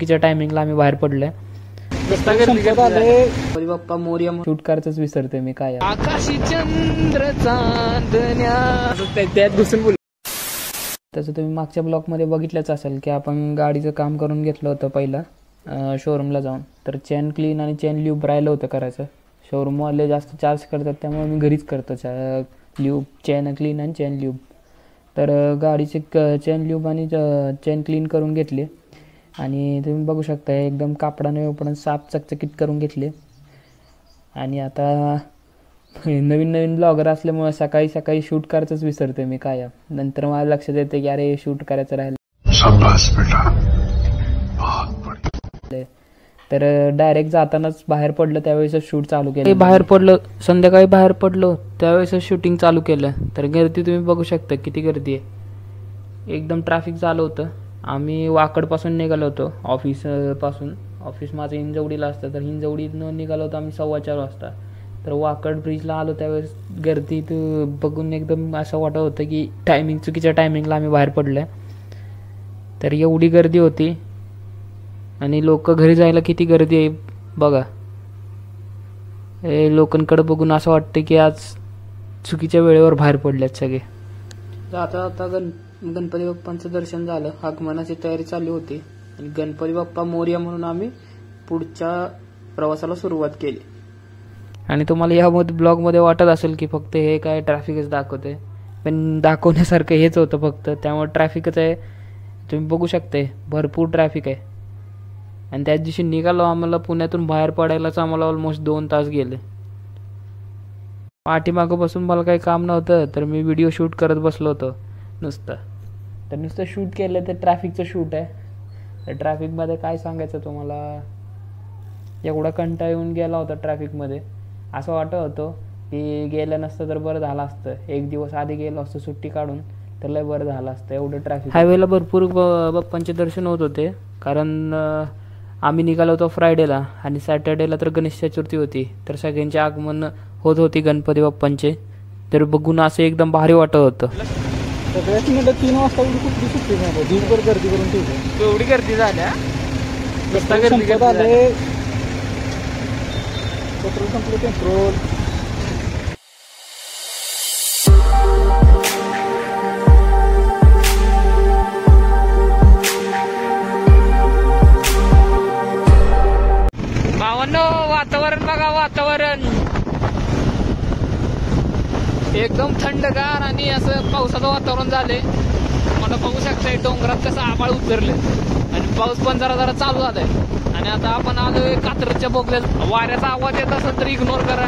चुकीच्या टायमिंगला आम्ही बाहेर पडलोय. बाप्पा मोरया शूट करायचंच विसरते मी काय. आकाशी चंद्र चांदण्या त्यात घुसून बोल. तसं तुम्ही मागच्या ब्लॉक मध्ये बघितलंच असेल की आपण गाडीचं काम करून घेतलं होतं पहिला शोरूमला जाऊन. तर चेन क्लीन आणि चेन ल्यूब राहिलं होतं करायचं. शोरूमवाले जास्त चार्ज करतात त्यामुळे मी घरीच करतो ल्यूब, चेन क्लीन आणि चेन ल्यूब. तर गाडीचे चेन ल्यूब आणि चेन क्लीन करून घेतली आणि तुम्ही बघू शकता एकदम कापडाने पण साफ चकचकीत करून घेतले. आणि आता नवीन नवीन ब्लॉगर असल्यामुळे सकाळी सकाळी शूट करायचंच विसरते मी काय. नंतर मला लक्षात येते की अरे शूट करायचं राहिलं. तर डायरेक्ट जातानाच बाहेर पडलं त्यावेळेस शूट चालू केलं. बाहेर पडलं संध्याकाळी बाहेर पडलो त्यावेळेस शूटिंग चालू केलं. तर गर्दी तुम्ही बघू शकता किती गर्दी आहे. एकदम ट्रॅफिक चालू होतं. आम्ही वाकडपासून निघालो होतो ऑफिसपासून. ऑफिस माझं हिंजवडीला असतं तर हिंजवडीनं निघालो होतो आम्ही 4:15 वाजता. तर वाकड ब्रिजला आलो त्यावेळेस गर्दी बघून एकदम असं वाटत होतं की चुकीच्या टायमिंगला आम्ही बाहेर पडलोय. तर एवढी गर्दी होती आणि लोक घरी जायला किती गर्दी आहे बघा. लोकांकडे बघून असं वाटतं की आज चुकीच्या वेळेवर बाहेर पडल्यात सगळे. आता गणपती बाप्पांचं दर्शन झालं. आगमनाची तयारी चालू होती आणि गणपती बाप्पा मोरया म्हणून आम्ही पुढच्या प्रवासाला सुरुवात केली. आणि तुम्हाला यामध्ये ब्लॉगमध्ये वाटत असेल की फक्त हे काय ट्रॅफिकच दाखवते, पण दाखवण्यासारखं हेच होतं फक्त. त्यामुळे ट्रॅफिकच आहे. तुम्ही बघू शकता भरपूर ट्रॅफिक आहे. आणि त्याच दिवशी निघालो आम्हाला पुण्यातून बाहेर पडायलाच आम्हाला ऑलमोस्ट 2 तास गेले. पाठीमागं बसून मला काही काम नव्हतं तर मी व्हिडिओ शूट करत बसलो होतो नुसतं. तर नुसतं शूट केलं तर ट्रॅफिकचं शूट आहे. तर ट्रॅफिकमध्ये काय सांगायचं तुम्हाला, एवढा कंटाळा येऊन गेला होता ट्रॅफिकमध्ये. असं वाटत होतं की गेलं नसतं तर बरं झालं असतं. एक दिवस आधी गेलो असतं सुट्टी काढून तर लय बरं झालं असतं. एवढं ट्रॅफिक. हायवेला भरपूर बाप्पांचे दर्शन होत होते कारण आम्ही निघालो होतो फ्रायडेला आणि सॅटर्डेला तर गणेश चतुर्थी होती. तर सगळ्यांचे आगमन होत होती गणपती बाप्पांचे. तर बघून असं एकदम भारी वाटत होतं. सगळ्यात म्हणलं 3 वाजता कुठली सुट्टी नाही, दिवसभर गर्दी करून ठेवली. एवढी गर्दी झाल्या पेट्रोल संपलं. पेट्रोल वातावरण बघा. वातावरण एकदम थंडगार आणि असं पावसाचं वातावरण झालंय. मला बघू शकताय डोंगरात कसं आभाळ उतरले आणि पाऊस पण जरा जरा चालू झालाय. आणि आता आपण आलोय कात्रजच्या बोगद्यात. वाऱ्याचा आवाज येत असेल तर इग्नोर करा.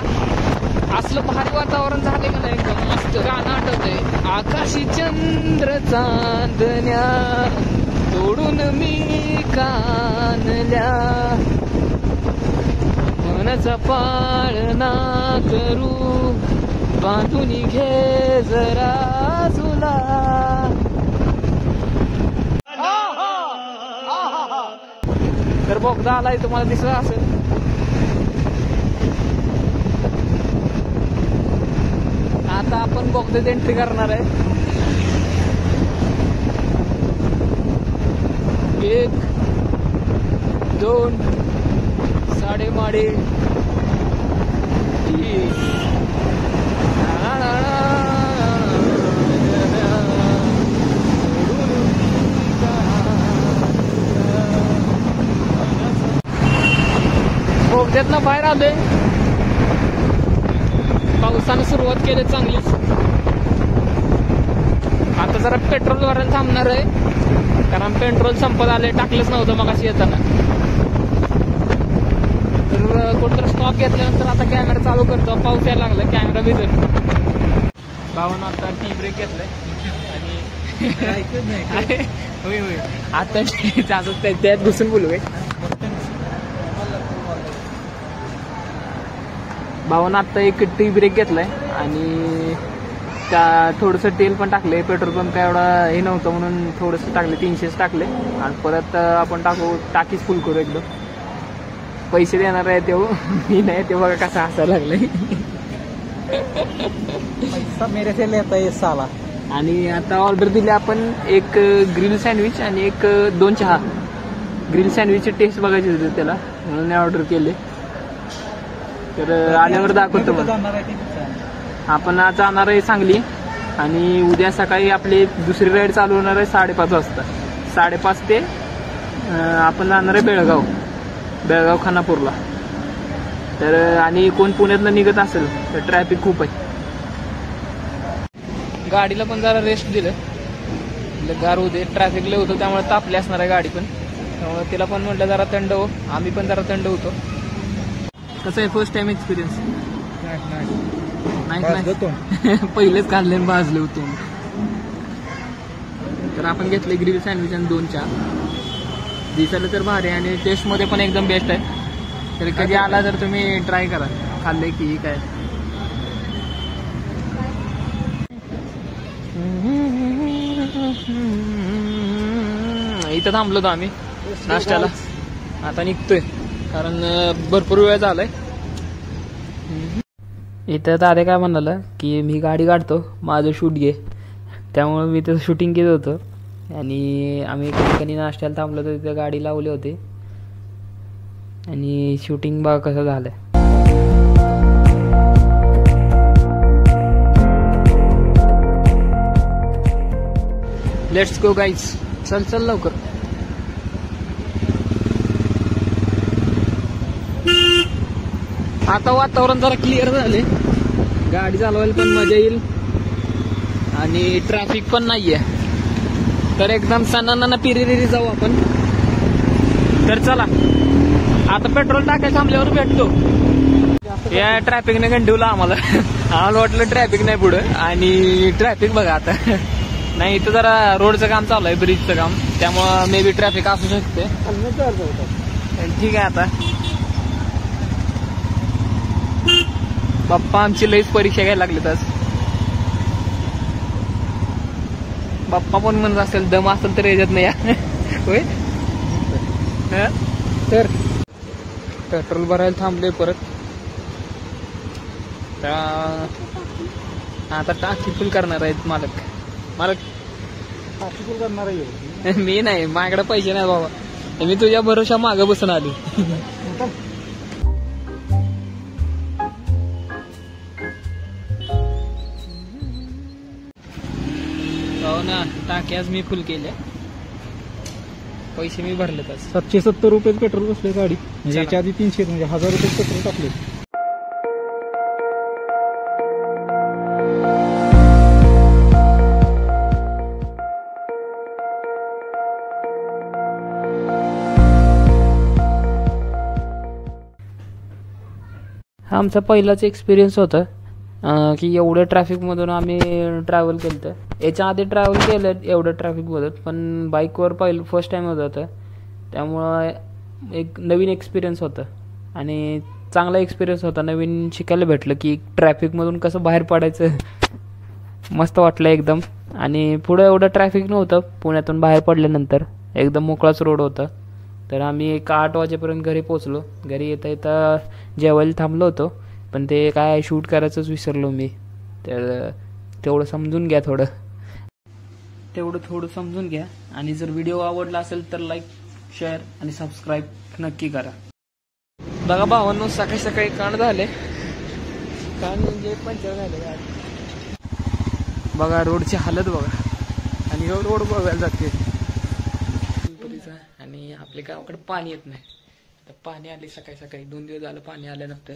असलं भारी वातावरण झालंय का नाही एकदम मस्त. गाणं आठवतंय आकाशी चंद्र चांदण्या तोडून मी कानल्या मनाचा पाळणा करू बांधून घे जरा झुला. तर बोगदा आलाय तुम्हाला दिसत असेल. आता आपण बोगद्यात एंट्री करणार आहे. 1 2 साडेमाडे 3 बोगद्यातनं बाहेर आलोय. पावसानं सुरुवात केली चांगलीच. आता जरा पेट्रोल भरायला थांबणार आहे कारण पेट्रोल संपत आले. टाकलंच नव्हतं मग अशी येताना. तर कोणतं स्टॉप घेतल्यानंतर आता कॅमेरा चालू करतो. पाऊस यायला लागला कॅमेरा भिजल. भावानं आता टी ब्रेक घेतलाय आणि होय होय आता त्यात घुसून बोलू काय. भावानं आत्ता एक टी ब्रेक घेतलाय आणि त्या थोडंसं तेल पण टाकले. पेट्रोल पंप काय एवढा हे नव्हतं म्हणून थोडंसं टाकले. 300 टाकले आणि परत आपण टाकीच फुल करू एकदम. पैसे देणार आहे तेव्हा मी नाही. ते बघा कसा हसायला लागलाय. पैसा मेरे से लेता है साला. आणि आता ऑर्डर दिली आपण एक ग्रिल सँडविच आणि 2 चहा. ग्रिल सँडविचची टेस्ट बघायची होती त्याला, म्हणून ऑर्डर केले. तर आल्यावर दाखवतो. आपण आज जाणार आहे सांगली आणि उद्या सकाळी आपली दुसरी राईड चालू होणार आहे 5:30 वाजता. 5:30 ते आपण जाणार आहे बेळगाव खानापूरला. तर आणि कोण पुण्यातनं निघत असेल तर ट्रॅफिक खूप आहे. गाडीला पण जरा रेस्ट दिलं, गार होऊ दे. ट्रॅफिक लय होतं त्यामुळे तापली असणार आहे गाडी पण, त्यामुळे तिला पण म्हटलं जरा थंड हो. आम्ही पण जरा थंड होतो. कसं आहे फर्स्ट टाइम एक्सपिरियन्स? नाही पहिलेच काढले भाजले होतो. तर आपण घेतले ग्रिल सँडविच आणि 2 चहा. दिसायला तर भारी आहे आणि टेस्टमध्ये पण एकदम बेस्ट आहे. तर कधी आला तर तुम्ही ट्राय करा. खाल्ले की काय. इथं थांबलो होतो आम्ही नाश्त्याला. आता निघतोय कारण भरपूर वेळ झालाय. इथं दादा काय म्हणाला की मी गाडी काढतो, माझं शूट घे. त्यामुळे मी तिथं शूटिंग केलं होतं आणि आम्ही एका ठिकाणी नाश्त्याला थांबलो होतो. तिथं गाडी लावली होती आणि शूटिंग बघा कसं झालंय. Let's go guys. चल लवकर. आता वातावरण जरा क्लिअर झाले, गाडी चालवायला पण मजा येईल आणि ट्रॅफिक पण नाहीये. तर एकदम सणांना पिरिरी जाऊ आपण. तर चला आता पेट्रोल टाकायला थांबल्यावर भेटतो. या ट्रॅफिकने गंडवलं आम्हाला. आम्हाला वाटलं ट्रॅफिक नाही पुढं आणि ट्रॅफिक बघा आता. नाही इथं जरा रोडचं काम चालू आहे, ब्रिजचं काम, त्यामुळं मे बी ट्रॅफिक असू शकते. ठीक आहे. आता बाप्पा आमची लईच परीक्षा घ्यायला लागली. आज बाप्पा पण म्हणत असेल दम असेल तर याच्यात नाही. होय तर पेट्रोल भरायला थांबले परत. आता टाकी फुल करणार आहेत मालक टाकी फुल करणार आहे. मी नाही, माझ्याकडे पैसे नाही बाबा. मी तुझ्या भरोशा मागं बसून आली. हो ना, टाकी आज मी फुल केले, पैसे मी भरले. 770 रुपये पेट्रोल बसले गाडी. म्हणजे याच्या आधी 300 म्हणजे 1000 रुपये पेट्रोल टाकले. हा आमचा पहिलाच एक्सपिरियन्स होता की एवढ्या ट्रॅफिकमधून आम्ही ट्रॅव्हल केलं होतं. याच्या आधी ट्रॅव्हल केलं एवढं ट्रॅफिकमधून, पण बाईकवर फर्स्ट टाईम होत होतं. त्यामुळं एक नवीन एक्सपिरियन्स होतं आणि चांगला एक्सपिरियन्स होता. नवीन शिकायला भेटलं की ट्रॅफिकमधून कसं बाहेर पडायचं. मस्त वाटलं एकदम. आणि पुढं एवढं ट्रॅफिक नव्हतं. पुण्यातून बाहेर पडल्यानंतर एकदम मोकळाच रोड होता. तर आम्ही 8 वाजेपर्यंत घरी पोचलो. घरी येता जेवायला थांबलो होतो, पण ते काय शूट करायचंच विसरलो मी. तर तेवढं समजून घ्या, थोडं समजून घ्या. आणि जर व्हिडिओ आवडला असेल तर लाईक, शेअर आणि सबस्क्राईब नक्की करा. बघा भावांनो, सकाळी कांड झाले, कान म्हणजे पंचर झाले. बघा रोडची हालत बघा. आणि रोड बघायला जाते आणि आपल्या गावाकडे पाणी येत नाही. तर पाणी आले सकाळी 2 दिवस झालं पाणी आल्यानंतर.